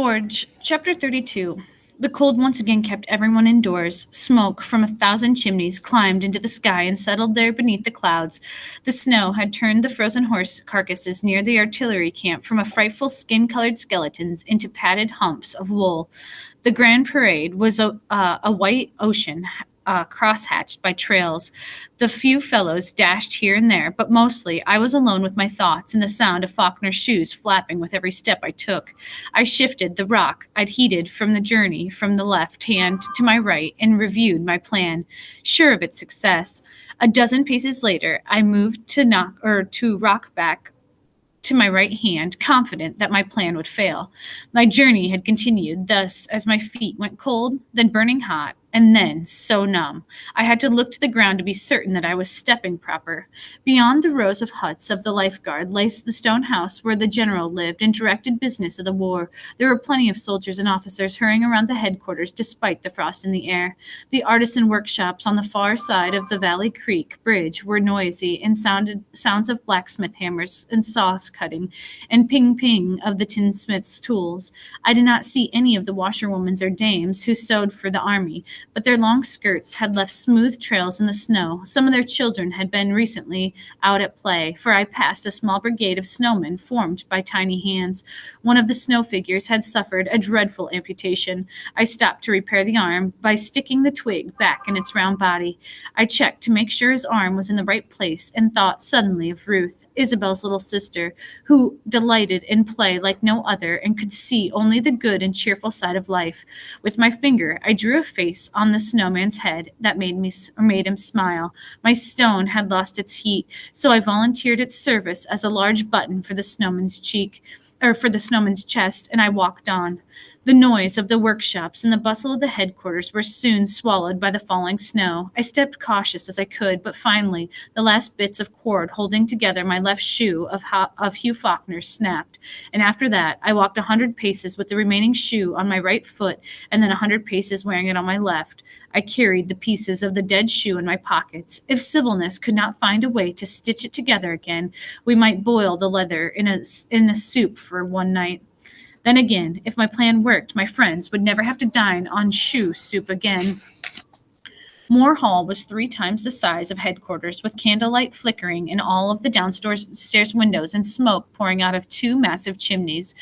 Forge, Chapter 32. The cold once again kept everyone indoors. Smoke from 1,000 chimneys climbed into the sky and settled there beneath the clouds. The snow had turned the frozen horse carcasses near the artillery camp from a frightful skin-colored skeletons into padded humps of wool. The grand parade was a white ocean, cross-hatched by trails. The few fellows dashed here and there, but mostly I was alone with my thoughts and the sound of Faulkner's shoes flapping with every step I took. I shifted the rock I'd heeded from the journey from the left hand to my right and reviewed my plan, sure of its success. A dozen paces later, I moved to rock back to my right hand, confident that my plan would fail. My journey had continued thus as my feet went cold, then burning hot, and then so numb. I had to look to the ground to be certain that I was stepping proper. Beyond the rows of huts of the lifeguard lay the stone house where the general lived and directed business of the war. There were plenty of soldiers and officers hurrying around the headquarters despite the frost in the air. The artisan workshops on the far side of the Valley Creek bridge were noisy and sounds of blacksmith hammers and saws cutting and ping-ping of the tinsmith's tools. I did not see any of the washerwomen or dames who sewed for the army, but their long skirts had left smooth trails in the snow. Some of their children had been recently out at play, for I passed a small brigade of snowmen formed by tiny hands. One of the snow figures had suffered a dreadful amputation. I stopped to repair the arm by sticking the twig back in its round body. I checked to make sure his arm was in the right place and thought suddenly of Ruth, Isabel's little sister, who delighted in play like no other and could see only the good and cheerful side of life. With my finger, I drew a face on the snowman's head that made him smile. My stone had lost its heat, so I volunteered its service as a large button for the snowman's chest, and I walked on. The noise of the workshops and the bustle of the headquarters were soon swallowed by the falling snow. I stepped cautious as I could, but finally the last bits of cord holding together my left shoe of Hugh Faulkner snapped, and after that I walked 100 paces with the remaining shoe on my right foot and then 100 paces wearing it on my left. I carried the pieces of the dead shoe in my pockets. If civilness could not find a way to stitch it together again, we might boil the leather in a soup for one night. Then again, if my plan worked, my friends would never have to dine on shoe soup again. Moore Hall was 3 times the size of headquarters, with candlelight flickering in all of the downstairs windows and smoke pouring out of 2 massive chimneys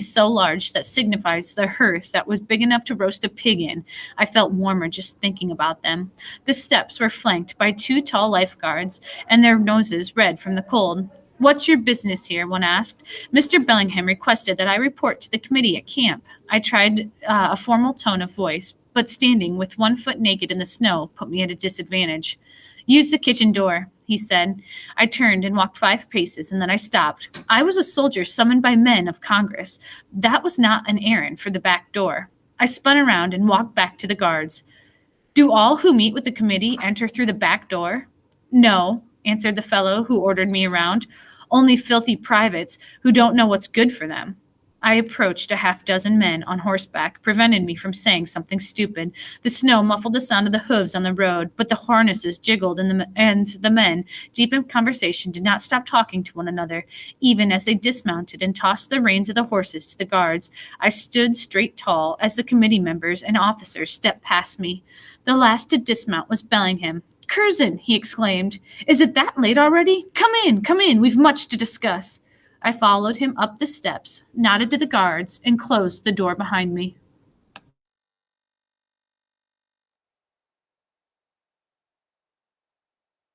so large that signifies the hearth that was big enough to roast a pig in. I felt warmer just thinking about them. The steps were flanked by 2 tall lifeguards, and their noses red from the cold. "What's your business here?" one asked. "Mr. Bellingham requested that I report to the committee at camp." I tried a formal tone of voice, but standing with 1 foot naked in the snow put me at a disadvantage. "Use the kitchen door," he said. I turned and walked 5 paces, and then I stopped. I was a soldier summoned by men of Congress. That was not an errand for the back door. I spun around and walked back to the guards. "Do all who meet with the committee enter through the back door?" "No," answered the fellow who ordered me around. "Only filthy privates who don't know what's good for them." I approached. A half-dozen men on horseback prevented me from saying something stupid. The snow muffled the sound of the hooves on the road, but the harnesses jiggled, and the men, deep in conversation, did not stop talking to one another, even as they dismounted and tossed the reins of the horses to the guards. I stood straight tall as the committee members and officers stepped past me. The last to dismount was Bellingham. "Curzon!" he exclaimed. "Is it that late already? Come in, we've much to discuss." I followed him up the steps, nodded to the guards, and closed the door behind me.